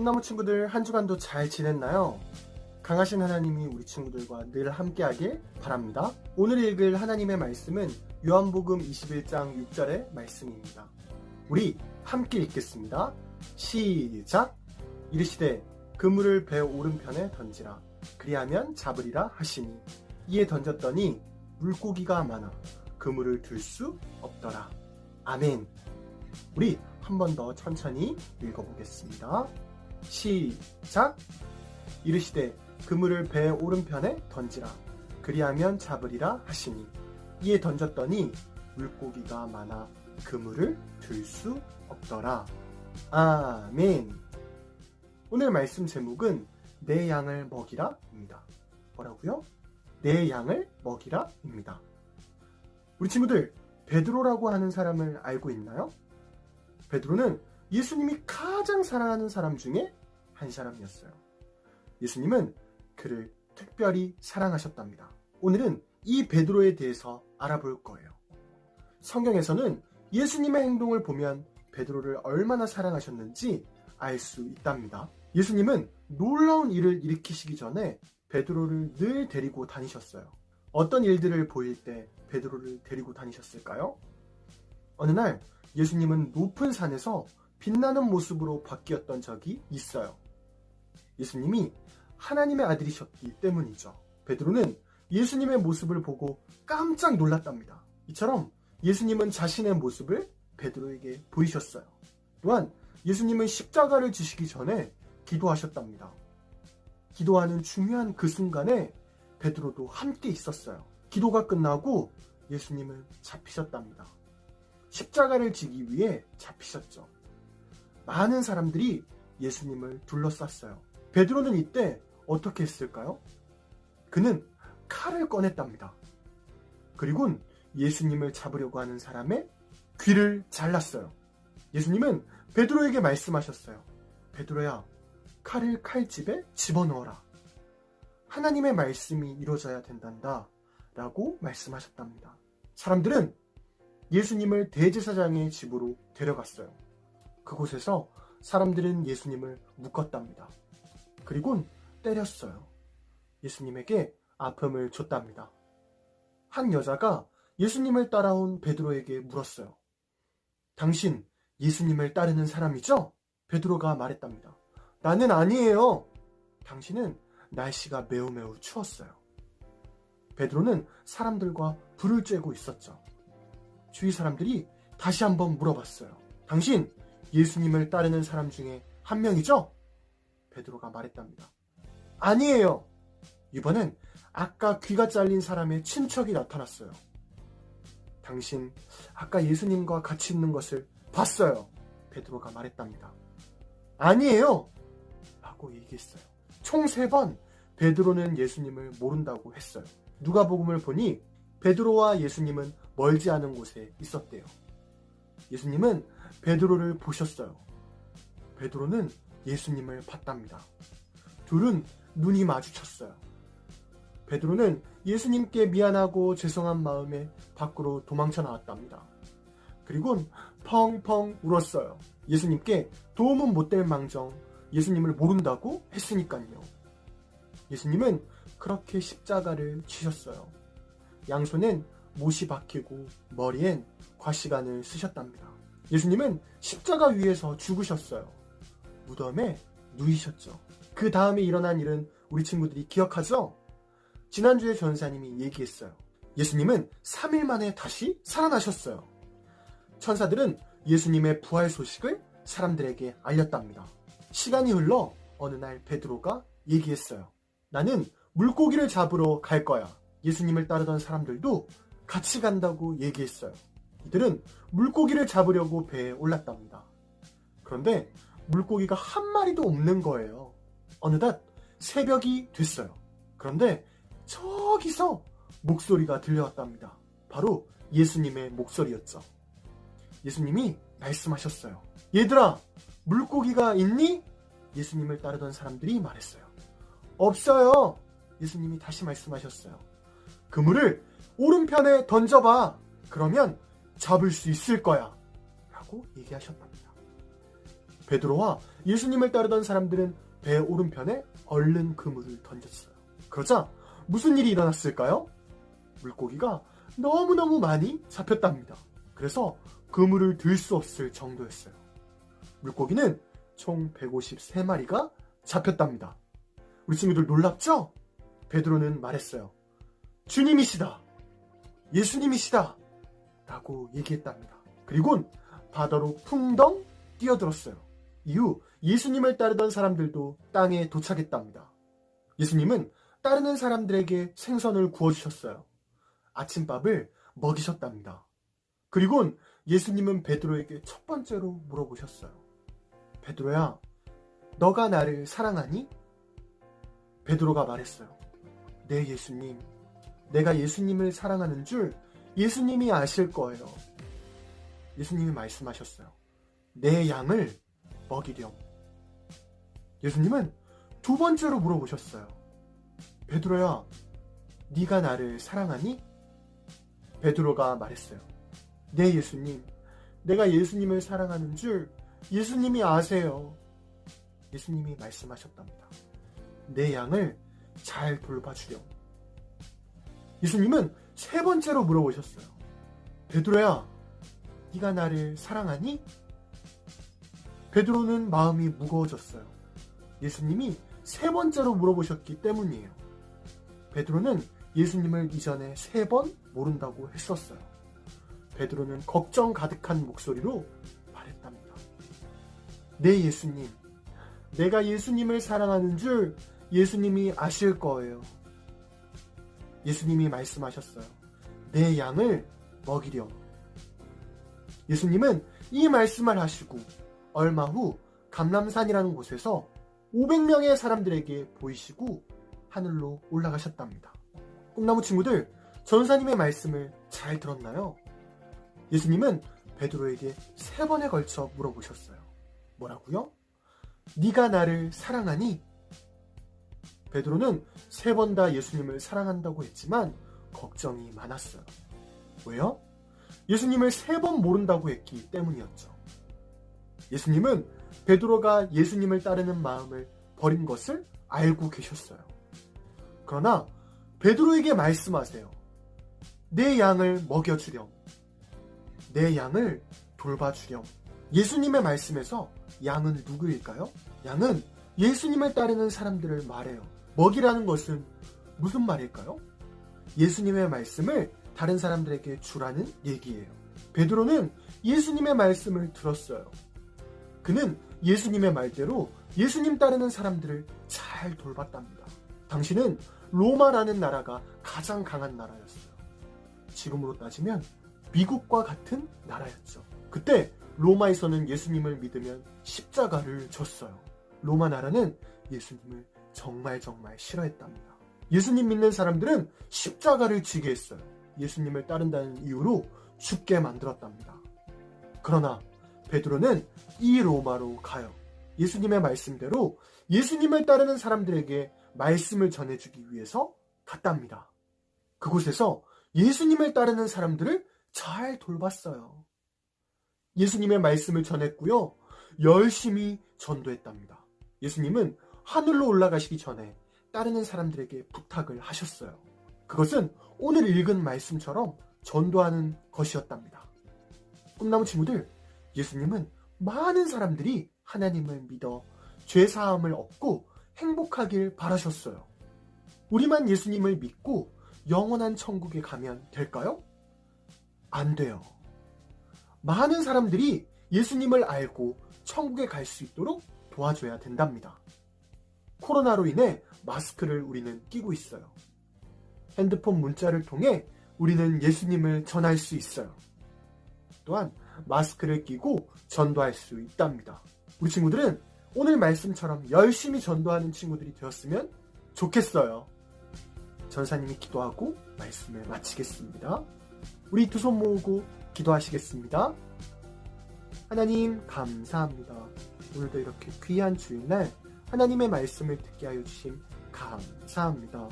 꿈나무 친구들 한 주간도 잘 지냈나요? 강하신 하나님이 우리 친구들과 늘 함께하길 바랍니다. 오늘 읽을 하나님의 말씀은 요한복음 21장 6절의 말씀입니다. 우리 함께 읽겠습니다. 시작! 이르시되 그물을 배 오른편에 던지라. 그리하면 잡으리라 하시니 이에 던졌더니 물고기가 많아 그물을 들 수 없더라. 아멘. 우리 한 번 더 천천히 읽어보겠습니다. 시작! 이르시되 그물을 배 오른편에 던지라. 그리하면 잡으리라 하시니 이에 던졌더니 물고기가 많아 그물을 들 수 없더라. 아멘. 오늘 말씀 제목은 내 양을 먹이라 입니다. 뭐라고요? 내 양을 먹이라 입니다. 우리 친구들, 베드로라고 하는 사람을 알고 있나요? 베드로는 예수님이 가장 사랑하는 사람 중에 한 사람이었어요. 예수님은 그를 특별히 사랑하셨답니다. 오늘은 이 베드로에 대해서 알아볼 거예요. 성경에서는 예수님의 행동을 보면 베드로를 얼마나 사랑하셨는지 알 수 있답니다. 예수님은 놀라운 일을 일으키시기 전에 베드로를 늘 데리고 다니셨어요. 어떤 일들을 보일 때 베드로를 데리고 다니셨을까요? 어느 날 예수님은 높은 산에서 빛나는 모습으로 바뀌었던 적이 있어요. 예수님이 하나님의 아들이셨기 때문이죠. 베드로는 예수님의 모습을 보고 깜짝 놀랐답니다. 이처럼 예수님은 자신의 모습을 베드로에게 보이셨어요. 또한 예수님은 십자가를 지시기 전에 기도하셨답니다. 기도하는 중요한 그 순간에 베드로도 함께 있었어요. 기도가 끝나고 예수님은 잡히셨답니다. 십자가를 지기 위해 잡히셨죠. 많은 사람들이 예수님을 둘러쌌어요. 베드로는 이때 어떻게 했을까요? 그는 칼을 꺼냈답니다. 그리고는 예수님을 잡으려고 하는 사람의 귀를 잘랐어요. 예수님은 베드로에게 말씀하셨어요. 베드로야, 칼을 칼집에 집어넣어라. 하나님의 말씀이 이루어져야 된단다 라고 말씀하셨답니다. 사람들은 예수님을 대제사장의 집으로 데려갔어요. 그곳에서 사람들은 예수님을 묶었답니다. 그리고는 때렸어요. 예수님에게 아픔을 줬답니다. 한 여자가 예수님을 따라온 베드로에게 물었어요. 당신 예수님을 따르는 사람이죠? 베드로가 말했답니다. 나는 아니에요. 당신은 날씨가 매우 추웠어요. 베드로는 사람들과 불을 쬐고 있었죠. 주위 사람들이 다시 한번 물어봤어요. 당신 예수님을 따르는 사람 중에 한 명이죠? 베드로가 말했답니다. 아니에요. 이번엔 아까 귀가 잘린 사람의 친척이 나타났어요. 당신 아까 예수님과 같이 있는 것을 봤어요. 베드로가 말했답니다. 아니에요. 라고 얘기했어요. 총 3번 베드로는 예수님을 모른다고 했어요. 누가복음을 보니 베드로와 예수님은 멀지 않은 곳에 있었대요. 예수님은 베드로를 보셨어요. 베드로는 예수님을 봤답니다. 둘은 눈이 마주쳤어요. 베드로는 예수님께 미안하고 죄송한 마음에 밖으로 도망쳐 나왔답니다. 그리고는 펑펑 울었어요. 예수님께 도움은 못 될 망정 예수님을 모른다고 했으니까요. 예수님은 그렇게 십자가를 지셨어요. 양손엔 못이 박히고 머리엔 과시관을 쓰셨답니다. 예수님은 십자가 위에서 죽으셨어요. 무덤에 누이셨죠. 그 다음에 일어난 일은 우리 친구들이 기억하죠? 지난주에 전사님이 얘기했어요. 예수님은 3일 만에 다시 살아나셨어요. 천사들은 예수님의 부활 소식을 사람들에게 알렸답니다. 시간이 흘러 어느 날 베드로가 얘기했어요. 나는 물고기를 잡으러 갈 거야. 예수님을 따르던 사람들도 같이 간다고 얘기했어요. 이들은 물고기를 잡으려고 배에 올랐답니다. 그런데 물고기가 한 마리도 없는 거예요. 어느덧 새벽이 됐어요. 그런데 저기서 목소리가 들려왔답니다. 바로 예수님의 목소리였죠. 예수님이 말씀하셨어요. 얘들아, 물고기가 있니? 예수님을 따르던 사람들이 말했어요. 없어요. 예수님이 다시 말씀하셨어요. 그물을 오른편에 던져봐. 그러면 잡을 수 있을 거야. 라고 얘기하셨답니다. 베드로와 예수님을 따르던 사람들은 배 오른편에 얼른 그물을 던졌어요. 그러자 무슨 일이 일어났을까요? 물고기가 너무너무 많이 잡혔답니다. 그래서 그물을 들 수 없을 정도였어요. 물고기는 총 153마리가 잡혔답니다. 우리 친구들 놀랍죠? 베드로는 말했어요. 주님이시다. 예수님이시다. 라고 얘기했답니다. 그리고는 바다로 풍덩 뛰어들었어요. 이후 예수님을 따르던 사람들도 땅에 도착했답니다. 예수님은 따르는 사람들에게 생선을 구워주셨어요. 아침밥을 먹이셨답니다. 그리고는 예수님은 베드로에게 첫 번째로 물어보셨어요. 베드로야, 너가 나를 사랑하니? 베드로가 말했어요. 네, 예수님. 내가 예수님을 사랑하는 줄 예수님이 아실 거예요. 예수님이 말씀하셨어요. 내 양을 먹이렴. 예수님은 두 번째로 물어보셨어요. 베드로야, 네가 나를 사랑하니? 베드로가 말했어요. 네, 예수님. 내가 예수님을 사랑하는 줄 예수님이 아세요. 예수님이 말씀하셨답니다. 내 양을 잘 돌봐주렴. 예수님은 세 번째로 물어보셨어요. 베드로야, 네가 나를 사랑하니? 베드로는 마음이 무거워졌어요. 예수님이 세 번째로 물어보셨기 때문이에요. 베드로는 예수님을 이전에 3번 모른다고 했었어요. 베드로는 걱정 가득한 목소리로 말했답니다. 네, 예수님. 내가 예수님을 사랑하는 줄 예수님이 아실 거예요. 예수님이 말씀하셨어요. 내 양을 먹이렴. 예수님은 이 말씀을 하시고 얼마 후 감람산이라는 곳에서 500명의 사람들에게 보이시고 하늘로 올라가셨답니다. 꿈나무 친구들, 전사님의 말씀을 잘 들었나요? 예수님은 베드로에게 3번에 걸쳐 물어보셨어요. 뭐라고요? 네가 나를 사랑하니? 베드로는 3번 다 예수님을 사랑한다고 했지만 걱정이 많았어요. 왜요? 예수님을 3번 모른다고 했기 때문이었죠. 예수님은 베드로가 예수님을 따르는 마음을 버린 것을 알고 계셨어요. 그러나 베드로에게 말씀하세요. 내 양을 먹여주렴. 내 양을 돌봐주렴. 예수님의 말씀에서 양은 누구일까요? 양은 예수님을 따르는 사람들을 말해요. 먹이라는 것은 무슨 말일까요? 예수님의 말씀을 다른 사람들에게 주라는 얘기예요. 베드로는 예수님의 말씀을 들었어요. 그는 예수님의 말대로 예수님 따르는 사람들을 잘 돌봤답니다. 당시는 로마라는 나라가 가장 강한 나라였어요. 지금으로 따지면 미국과 같은 나라였죠. 그때 로마에서는 예수님을 믿으면 십자가를 줬어요. 로마 나라는 예수님을 정말 싫어했답니다. 예수님 믿는 사람들은 십자가를 지게 했어요. 예수님을 따른다는 이유로 죽게 만들었답니다. 그러나 베드로는 이 로마로 가요. 예수님의 말씀대로 예수님을 따르는 사람들에게 말씀을 전해주기 위해서 갔답니다. 그곳에서 예수님을 따르는 사람들을 잘 돌봤어요. 예수님의 말씀을 전했고요. 열심히 전도했답니다. 예수님은 하늘로 올라가시기 전에 따르는 사람들에게 부탁을 하셨어요. 그것은 오늘 읽은 말씀처럼 전도하는 것이었답니다. 꿈나무 친구들, 예수님은 많은 사람들이 하나님을 믿어 죄사함을 얻고 행복하길 바라셨어요. 우리만 예수님을 믿고 영원한 천국에 가면 될까요? 안 돼요. 많은 사람들이 예수님을 알고 천국에 갈 수 있도록 도와줘야 된답니다. 코로나로 인해 마스크를 우리는 끼고 있어요. 핸드폰 문자를 통해 우리는 예수님을 전할 수 있어요. 또한 마스크를 끼고 전도할 수 있답니다. 우리 친구들은 오늘 말씀처럼 열심히 전도하는 친구들이 되었으면 좋겠어요. 전사님이 기도하고 말씀을 마치겠습니다. 우리 두 손 모으고 기도하시겠습니다. 하나님 감사합니다. 오늘도 이렇게 귀한 주일날 하나님의 말씀을 듣게 하여 주심 감사합니다.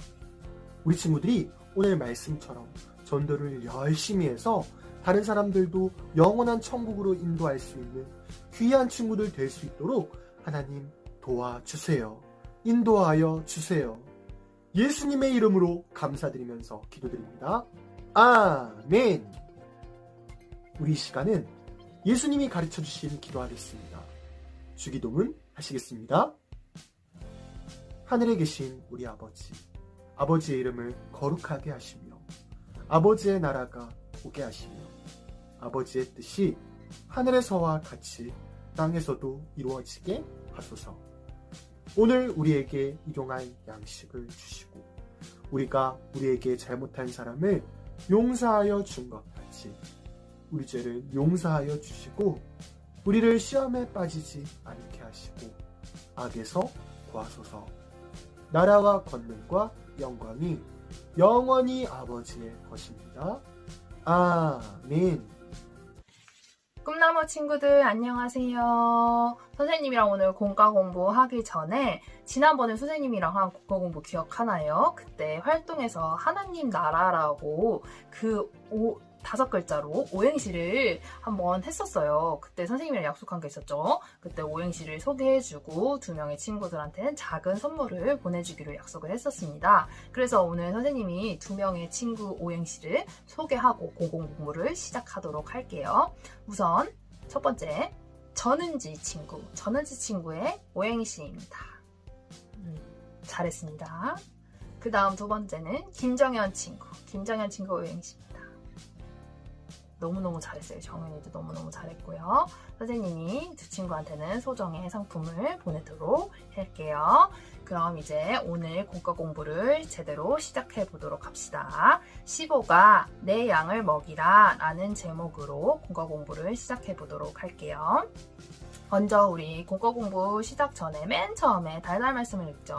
우리 친구들이 오늘 말씀처럼 전도를 열심히 해서 다른 사람들도 영원한 천국으로 인도할 수 있는 귀한 친구들 될 수 있도록 하나님 도와주세요. 인도하여 주세요. 예수님의 이름으로 감사드리면서 기도드립니다. 아멘. 우리 시간은 예수님이 가르쳐주신 기도하겠습니다. 주기도문 하시겠습니다. 하늘에 계신 우리 아버지, 아버지의 이름을 거룩하게 하시며 아버지의 나라가 오게 하시며 아버지의 뜻이 하늘에서와 같이 땅에서도 이루어지게 하소서. 오늘 우리에게 일용할 양식을 주시고 우리가 우리에게 잘못한 사람을 용서하여 준 것 같이 우리 죄를 용서하여 주시고 우리를 시험에 빠지지 않게 하시고 악에서 구하소서. 나라와 권능과 영광이 영원히 아버지의 것입니다. 아멘. 꿈나무 친구들 안녕하세요. 선생님이랑 오늘 공과 공부하기 전에 지난번에 선생님이랑 한 공과 공부 기억하나요? 그때 활동에서 하나님 나라라고 그 5글자로 오행시를 한번 했었어요. 그때 선생님이랑 약속한 게 있었죠. 그때 오행시를 소개해주고 2명의 친구들한테는 작은 선물을 보내주기로 약속을 했었습니다. 그래서 오늘 선생님이 2명의 친구 오행시를 소개하고 공부를 시작하도록 할게요. 우선 첫 번째, 전은지 친구의 오행시입니다. 잘했습니다. 그 다음 두 번째는 김정현 친구 오행시입니다. 너무너무 잘했어요. 정현이도 너무너무 잘했고요. 선생님이 두 친구한테는 소정의 상품을 보내도록 할게요. 그럼 이제 오늘 공과 공부를 제대로 시작해 보도록 합시다. 15가 내 양을 먹이라 라는 제목으로 공과 공부를 시작해 보도록 할게요. 먼저 우리 공과 공부 시작 전에 맨 처음에 달달 말씀을 읽죠.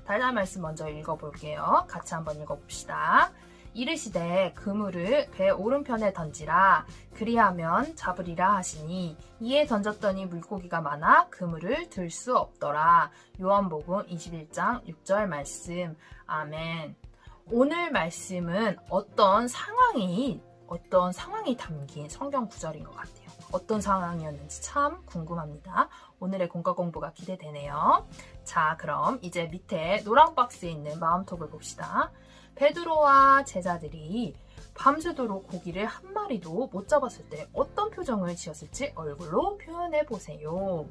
달달 말씀 먼저 읽어볼게요. 같이 한번 읽어봅시다. 이르시되 그물을 배 오른편에 던지라 그리하면 잡으리라 하시니 이에 던졌더니 물고기가 많아 그물을 들 수 없더라. 요한복음 21장 6절 말씀. 아멘. 오늘 말씀은 어떤 상황이 담긴 성경 구절인 것 같아요. 어떤 상황이었는지 참 궁금합니다. 오늘의 공과 공부가 기대되네요. 자, 그럼 이제 밑에 노랑 박스에 있는 마음톡을 봅시다. 베드로와 제자들이 밤새도록 고기를 한 마리도 못 잡았을 때 어떤 표정을 지었을지 얼굴로 표현해 보세요.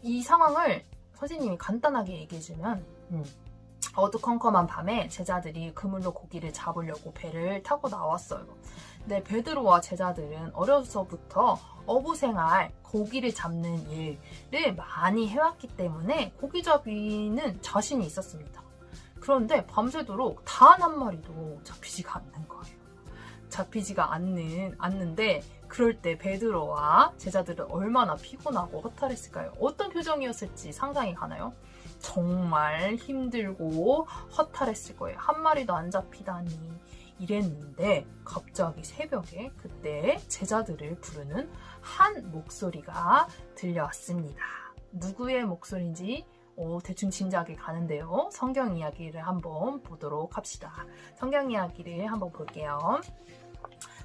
이 상황을 선생님이 간단하게 얘기해주면 어두컴컴한 밤에 제자들이 그물로 고기를 잡으려고 배를 타고 나왔어요. 근데 베드로와 제자들은 어려서부터 어부생활, 고기를 잡는 일을 많이 해왔기 때문에 고기잡이는 자신이 있었습니다. 그런데 밤새도록 단 한 마리도 잡히지가 않는 거예요. 잡히지가 않는데 그럴 때 베드로와 제자들은 얼마나 피곤하고 허탈했을까요? 어떤 표정이었을지 상상이 가나요? 정말 힘들고 허탈했을 거예요. 한 마리도 안 잡히다니 이랬는데 갑자기 새벽에 그때 제자들을 부르는 한 목소리가 들려왔습니다. 누구의 목소리인지 대충 짐작이 가는데요. 성경 이야기를 한번 보도록 합시다. 성경 이야기를 한번 볼게요.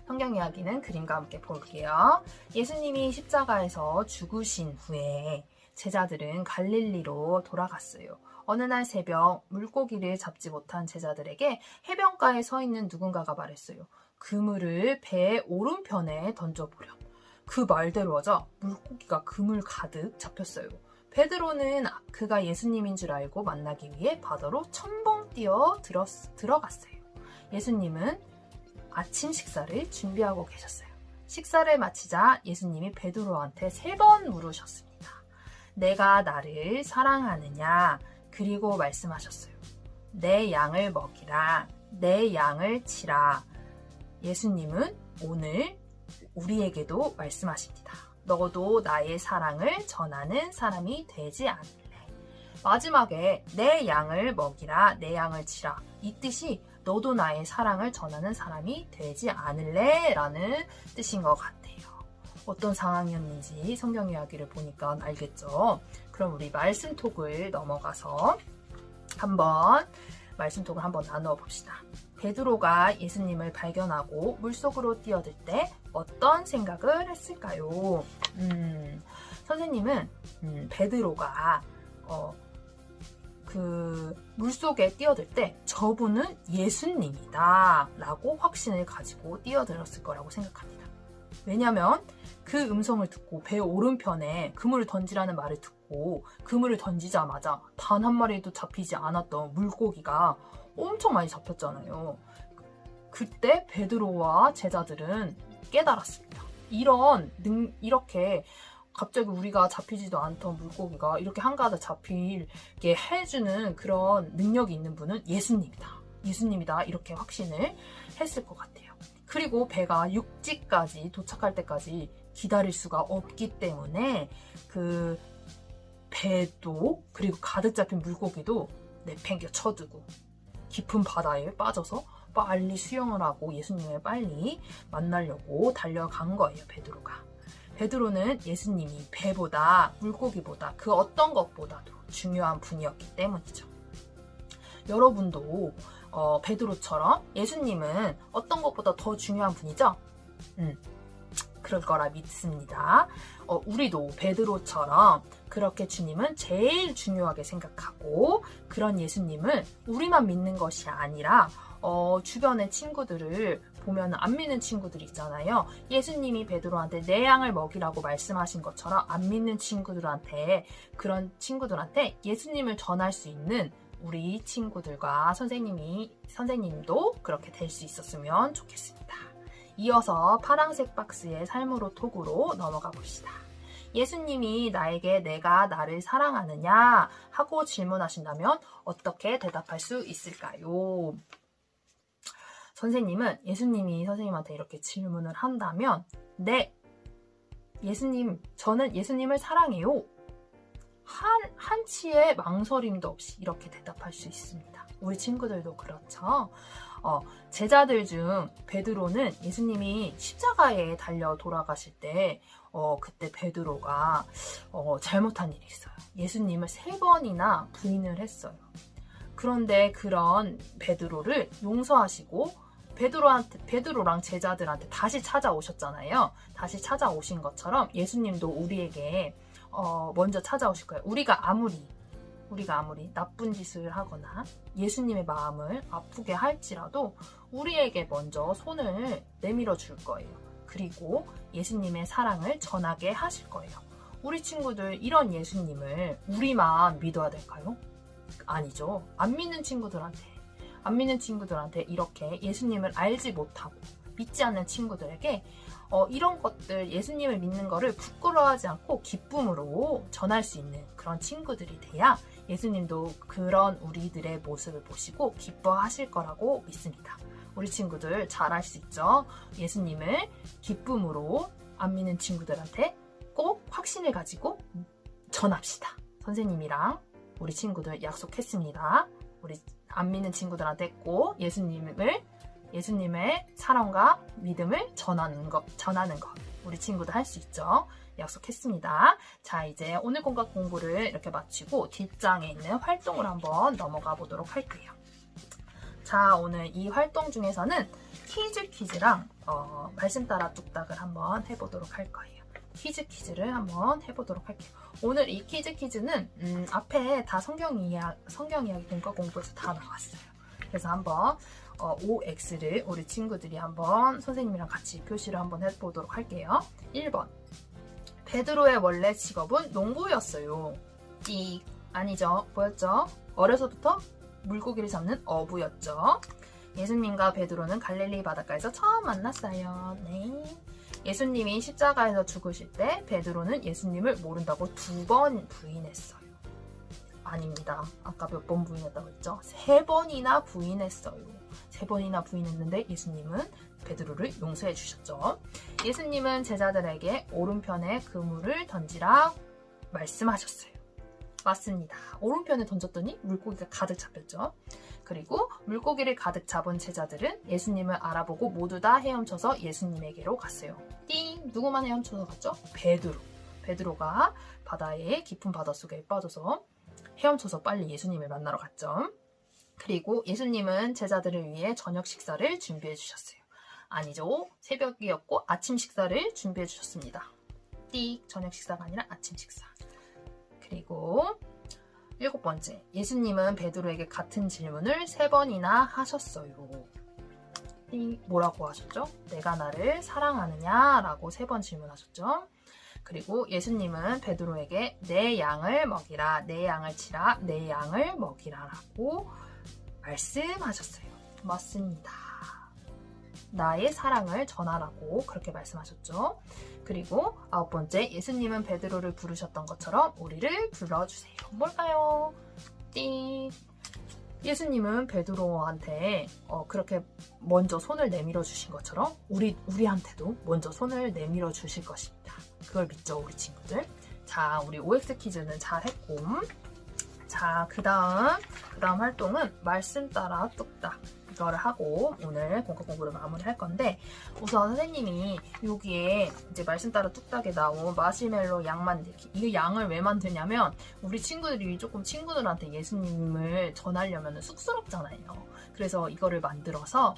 성경 이야기는 그림과 함께 볼게요. 예수님이 십자가에서 죽으신 후에 제자들은 갈릴리로 돌아갔어요. 어느 날 새벽 물고기를 잡지 못한 제자들에게 해변가에 서 있는 누군가가 말했어요. 그물을 배의 오른편에 던져보렴. 그 말대로 하자 물고기가 그물 가득 잡혔어요. 베드로는 그가 예수님인 줄 알고 만나기 위해 바다로 첨벙 뛰어 들어갔어요. 예수님은 아침 식사를 준비하고 계셨어요. 식사를 마치자 예수님이 베드로한테 3번 물으셨습니다. 내가 나를 사랑하느냐? 그리고 말씀하셨어요. 내 양을 먹이라, 내 양을 치라. 예수님은 오늘 우리에게도 말씀하십니다. 너도 나의 사랑을 전하는 사람이 되지 않을래. 마지막에 내 양을 먹이라, 내 양을 치라. 이 뜻이 너도 나의 사랑을 전하는 사람이 되지 않을래? 라는 뜻인 것 같아요. 어떤 상황이었는지 성경 이야기를 보니까 알겠죠? 그럼 우리 말씀톡을 넘어가서 말씀톡을 한번 나누어 봅시다. 베드로가 예수님을 발견하고 물속으로 뛰어들 때 어떤 생각을 했을까요? 선생님은 베드로가 그 물속에 뛰어들 때 저분은 예수님이다 라고 확신을 가지고 뛰어들었을 거라고 생각합니다. 왜냐하면 그 음성을 듣고 배 오른편에 그물을 던지라는 말을 듣고 그물을 던지자마자 단 한 마리도 잡히지 않았던 물고기가 엄청 많이 잡혔잖아요. 그때 베드로와 제자들은 깨달았습니다. 이렇게 갑자기 우리가 잡히지도 않던 물고기가 이렇게 한가득 잡히게 해주는 그런 능력이 있는 분은 예수님이다. 이렇게 확신을 했을 것 같아요. 그리고 배가 육지까지 도착할 때까지 기다릴 수가 없기 때문에 그 배도 그리고 가득 잡힌 물고기도 내팽겨 쳐두고 깊은 바다에 빠져서 빨리 수영을 하고 예수님을 빨리 만나려고 달려간 거예요, 베드로가. 베드로는 예수님이 배보다 물고기보다 그 어떤 것보다도 중요한 분이었기 때문이죠. 여러분도 베드로처럼 예수님은 어떤 것보다 더 중요한 분이죠? 그럴 거라 믿습니다. 우리도 베드로처럼 그렇게 주님은 제일 중요하게 생각하고 그런 예수님을 우리만 믿는 것이 아니라 주변의 친구들을 보면 안 믿는 친구들이 있잖아요. 예수님이 베드로한테 내 양을 먹이라고 말씀하신 것처럼 안 믿는 친구들한테 그런 친구들한테 예수님을 전할 수 있는 우리 친구들과 선생님도 그렇게 될 수 있었으면 좋겠습니다. 이어서 파란색 박스의 삶으로 톡으로 넘어가 봅시다. 예수님이 나에게 내가 나를 사랑하느냐 하고 질문하신다면 어떻게 대답할 수 있을까요? 선생님은 예수님이 선생님한테 이렇게 질문을 한다면 네, 예수님, 저는 예수님을 사랑해요. 한치의 망설임도 없이 이렇게 대답할 수 있습니다. 우리 친구들도 그렇죠. 제자들 중 베드로는 예수님이 십자가에 달려 돌아가실 때 그때 베드로가 잘못한 일이 있어요. 예수님을 3번이나 부인을 했어요. 그런데 그런 베드로를 용서하시고 베드로랑 제자들한테 다시 찾아오셨잖아요. 다시 찾아오신 것처럼 예수님도 우리에게 먼저 찾아오실 거예요. 우리가 아무리 나쁜 짓을 하거나 예수님의 마음을 아프게 할지라도 우리에게 먼저 손을 내밀어 줄 거예요. 그리고 예수님의 사랑을 전하게 하실 거예요. 우리 친구들 이런 예수님을 우리만 믿어야 될까요? 아니죠. 안 믿는 친구들한테 이렇게 예수님을 알지 못하고 믿지 않는 친구들에게 이런 것들 예수님을 믿는 거를 부끄러워하지 않고 기쁨으로 전할 수 있는 그런 친구들이 돼야 예수님도 그런 우리들의 모습을 보시고 기뻐하실 거라고 믿습니다. 우리 친구들 잘할 수 있죠? 예수님을 기쁨으로 안 믿는 친구들한테 꼭 확신을 가지고 전합시다. 선생님이랑 우리 친구들 약속했습니다. 우리 안 믿는 친구들한테 꼭 예수님의 사랑과 믿음을 전하는 것 우리 친구도 할 수 있죠. 약속했습니다. 자, 이제 오늘 공각 공부를 이렇게 마치고 뒷장에 있는 활동을 한번 넘어가 보도록 할게요. 자, 오늘 이 활동 중에서는 퀴즈랑 말씀 따라 뚝딱을 한번 해보도록 할 거예요. 퀴즈를 한번 해보도록 할게요. 오늘 이 퀴즈는 앞에 다 성경 이야기 공과 공부에서 다 나왔어요. 그래서 한번 OX를 우리 친구들이 한번 선생님이랑 같이 표시를 한번 해보도록 할게요. 1번 베드로의 원래 직업은 농부였어요. 아니죠. 뭐였죠? 어려서부터 물고기를 잡는 어부였죠. 예수님과 베드로는 갈릴리 바닷가에서 처음 만났어요. 네. 예수님이 십자가에서 죽으실 때 베드로는 예수님을 모른다고 2번 부인했어요. 아닙니다. 아까 몇 번 부인했다고 했죠? 3번이나 부인했어요. 3번이나 부인했는데 예수님은 베드로를 용서해 주셨죠. 예수님은 제자들에게 오른편에 그물을 던지라 말씀하셨어요. 맞습니다. 오른편에 던졌더니 물고기가 가득 잡혔죠. 그리고 물고기를 가득 잡은 제자들은 예수님을 알아보고 모두 다 헤엄쳐서 예수님에게로 갔어요. 띵! 누구만 헤엄쳐서 갔죠? 베드로가 바다에 깊은 바닷속에 빠져서 헤엄쳐서 빨리 예수님을 만나러 갔죠. 그리고 예수님은 제자들을 위해 저녁 식사를 준비해 주셨어요. 아니죠. 새벽이었고 아침 식사를 준비해 주셨습니다. 띡, 저녁 식사가 아니라 아침 식사. 그리고 7번째, 예수님은 베드로에게 같은 질문을 3번이나 하셨어요. 띡, 뭐라고 하셨죠? 내가 나를 사랑하느냐? 라고 3번 질문하셨죠. 그리고 예수님은 베드로에게 내 양을 먹이라, 내 양을 치라, 내 양을 먹이라 라고 말씀하셨어요. 맞습니다. 나의 사랑을 전하라고 그렇게 말씀하셨죠. 그리고 9번째, 예수님은 베드로를 부르셨던 것처럼 우리를 불러주세요. 뭘까요? 띵. 예수님은 베드로한테 그렇게 먼저 손을 내밀어 주신 것처럼 우리한테도 먼저 손을 내밀어 주실 것입니다. 그걸 믿죠, 우리 친구들. 자, 우리 OX 퀴즈는 잘했고, 자, 그 다음 활동은 말씀 따라 뚝딱 이거를 하고 오늘 본격 공부를 마무리할 건데, 우선 선생님이 여기에 이제 말씀 따라 뚝딱에 나온 마시멜로 양 만들기, 이 양을 왜 만드냐면 우리 친구들이 조금 친구들한테 예수님을 전하려면 쑥스럽잖아요. 그래서 이거를 만들어서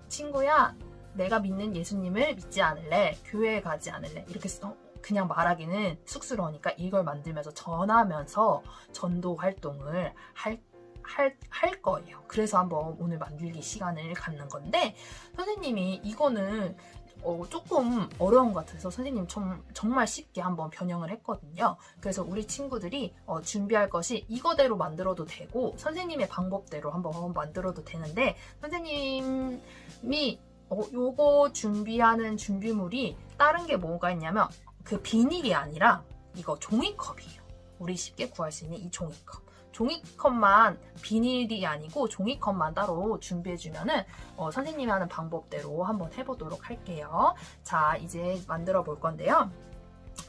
친구야, 내가 믿는 예수님을 믿지 않을래? 교회에 가지 않을래? 이렇게 그냥 말하기는 쑥스러우니까 이걸 만들면서 전하면서 전도 활동을 할 거예요. 그래서 한번 오늘 만들기 시간을 갖는 건데, 선생님이 이거는 조금 어려운 것 같아서 선생님 정말 쉽게 한번 변형을 했거든요. 그래서 우리 친구들이 준비할 것이 이거대로 만들어도 되고 선생님의 방법대로 한번 만들어도 되는데, 선생님이 요거 준비하는 준비물이 다른 게 뭐가 있냐면 그 비닐이 아니라 이거 종이컵이에요. 우리 쉽게 구할 수 있는 이 종이컵. 종이컵만, 비닐이 아니고 종이컵만 따로 준비해주면은 선생님이 하는 방법대로 한번 해보도록 할게요. 자, 이제 만들어 볼 건데요.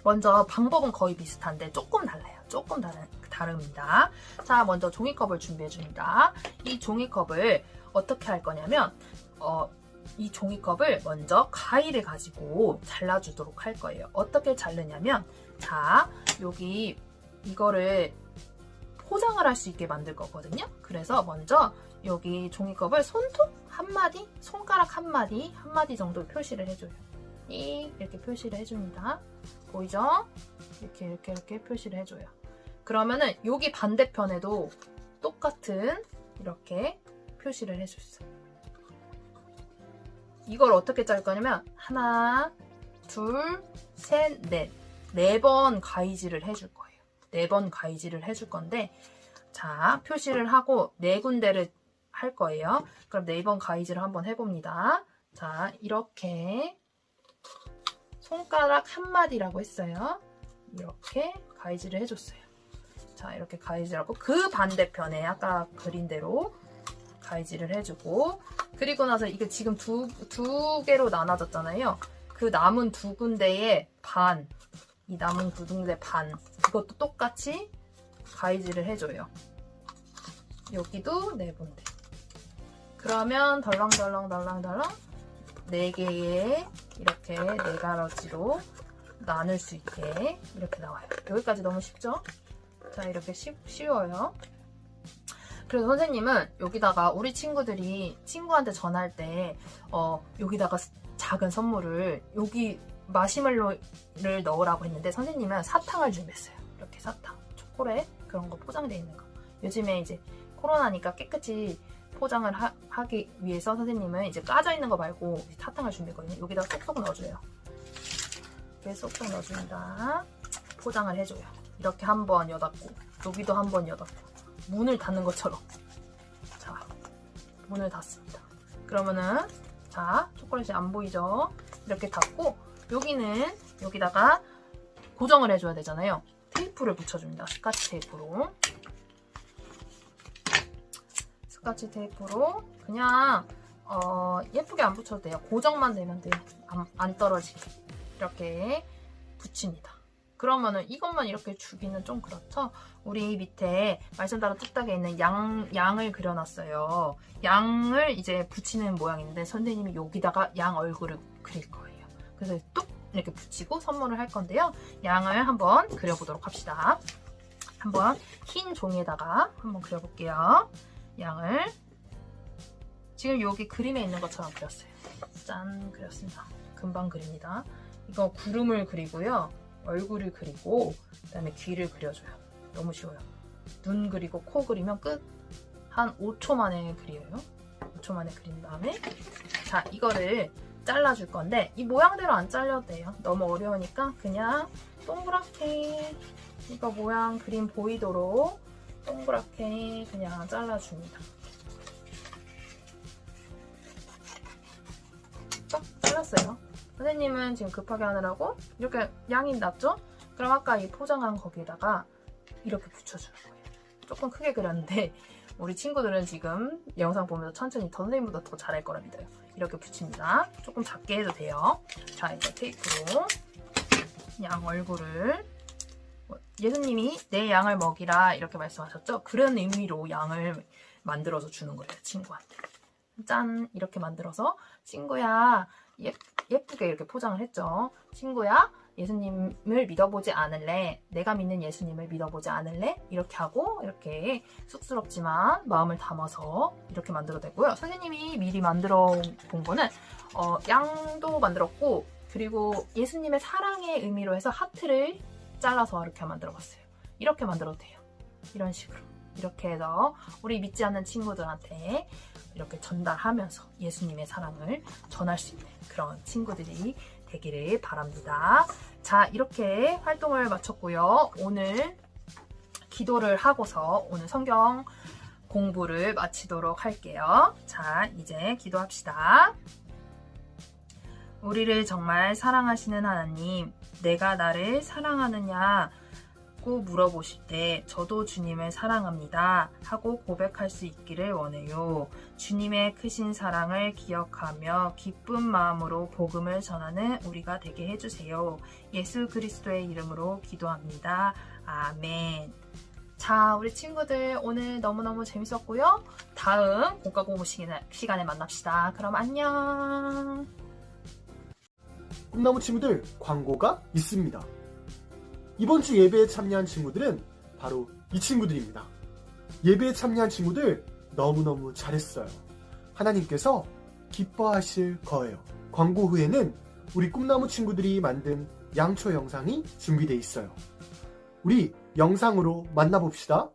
먼저 방법은 거의 비슷한데 조금 달라요. 조금 다릅니다. 자, 먼저 종이컵을 준비해줍니다. 이 종이컵을 어떻게 할 거냐면 이 종이컵을 먼저 가위를 가지고 잘라주도록 할 거예요. 어떻게 자르냐면, 자, 여기 이거를 포장을 할 수 있게 만들 거거든요. 그래서 먼저 여기 종이컵을 손톱 한마디, 손가락 한마디 정도 표시를 해줘요. 이렇게 표시를 해줍니다. 보이죠? 이렇게 표시를 해줘요. 그러면은 여기 반대편에도 똑같은 이렇게 표시를 해줬어요. 이걸 어떻게 짤 거냐면 하나, 둘, 셋, 넷. 4번 가위질을 해줄 거예요. 4번 가위질을 해줄 건데, 자, 표시를 하고 4군데를 할 거예요. 그럼 4번 가위질을 한번 해봅니다. 자, 이렇게 손가락 한마디라고 했어요. 이렇게 가위질을 해줬어요. 자, 이렇게 가위질하고 그 반대편에 아까 그린 대로 가위질을 해주고, 그리고 나서 이게 지금 두 개로 나눠졌잖아요. 그 남은 2군데의 반, 이 남은 2군데 반, 이것도 똑같이 가위질을 해줘요. 여기도 4군데. 그러면 덜렁덜렁 4개의 이렇게 4가지로 나눌 수 있게 이렇게 나와요. 여기까지 너무 쉽죠? 자, 이렇게 쉬워요. 그래서 선생님은 여기다가 우리 친구들이 친구한테 전할 때 여기다가 작은 선물을, 여기 마시멜로를 넣으라고 했는데 선생님은 사탕을 준비했어요. 이렇게 사탕, 초콜릿 그런 거 포장되어 있는 거. 요즘에 이제 코로나니까 깨끗이 포장을 하기 위해서 선생님은 이제 까져 있는 거 말고 사탕을 준비했거든요. 여기다 쏙쏙 넣어줘요. 이렇게 쏙쏙 넣어줍니다. 포장을 해줘요. 이렇게 한번 여닫고, 여기도 한번 여닫고, 문을 닫는 것처럼. 자, 문을 닫습니다. 그러면은, 자, 초콜릿이 안 보이죠? 이렇게 닫고, 여기는 여기다가 고정을 해줘야 되잖아요. 테이프를 붙여줍니다. 스카치 테이프로. 스카치 테이프로 그냥 예쁘게 안 붙여도 돼요. 고정만 되면 돼요. 안 떨어지게. 이렇게 붙입니다. 그러면은 이것만 이렇게 주기는 좀 그렇죠? 우리 밑에 말씀 따라 뚝딱에 있는 양을 그려놨어요. 양을 이제 붙이는 모양인데 선생님이 여기다가 양 얼굴을 그릴 거예요. 그래서 뚝 이렇게 붙이고 선물을 할 건데요. 양을 한번 그려보도록 합시다. 한번 흰 종이에다가 한번 그려볼게요. 양을 지금 여기 그림에 있는 것처럼 그렸어요. 짠, 그렸습니다. 금방 그립니다. 이거 구름을 그리고요. 얼굴을 그리고 그다음에 귀를 그려줘요. 너무 쉬워요. 눈 그리고 코 그리면 끝. 한 5초 만에 그려요. 5초 만에 그린 다음에 자, 이거를 잘라줄 건데 이 모양대로 안 잘려도 돼요. 너무 어려우니까 그냥 동그랗게 이거 모양 그림 보이도록 동그랗게 그냥 잘라줍니다. 딱 잘랐어요. 선생님은 지금 급하게 하느라고 이렇게 양이 났죠? 그럼 아까 이 포장한 거기에다가 이렇게 붙여주는 거예요. 조금 크게 그렸는데 우리 친구들은 지금 영상 보면서 천천히 더 선생님보다 더 잘할 거라 믿어요. 이렇게 붙입니다. 조금 작게 해도 돼요. 자, 이거 테이프로 양 얼굴을 예수님이 내 양을 먹이라 이렇게 말씀하셨죠? 그런 의미로 양을 만들어서 주는 거예요. 친구한테. 짠! 이렇게 만들어서 친구야 예쁘게 이렇게 포장을 했죠. 친구야 예수님을 믿어보지 않을래? 내가 믿는 예수님을 믿어보지 않을래? 이렇게 하고 이렇게 쑥스럽지만 마음을 담아서 이렇게 만들어도 되고요. 선생님이 미리 만들어 본 거는 양도 만들었고 그리고 예수님의 사랑의 의미로 해서 하트를 잘라서 이렇게 만들어 봤어요. 이렇게 만들어도 돼요. 이런 식으로 이렇게 해서 우리 믿지 않는 친구들한테 이렇게 전달하면서 예수님의 사랑을 전할 수 있는 그런 친구들이 되기를 바랍니다. 자, 이렇게 활동을 마쳤고요. 오늘 기도를 하고서 오늘 성경 공부를 마치도록 할게요. 자, 이제 기도합시다. 우리를 정말 사랑하시는 하나님, 내가 나를 사랑하느냐고 물어보실 때 저도 주님을 사랑합니다 하고 고백할 수 있기를 원해요. 주님의 크신 사랑을 기억하며 기쁜 마음으로 복음을 전하는 우리가 되게 해주세요. 예수 그리스도의 이름으로 기도합니다. 아멘. 자, 우리 친구들 오늘 너무너무 재밌었고요. 다음 본과 공부 시간에 만납시다. 그럼 안녕. 꿈나무 친구들, 광고가 있습니다. 이번 주 예배에 참여한 친구들은 바로 이 친구들입니다. 예배에 참여한 친구들 너무너무 잘했어요. 하나님께서 기뻐하실 거예요. 광고 후에는 우리 꿈나무 친구들이 만든 양초 영상이 준비되어 있어요. 우리 영상으로 만나봅시다.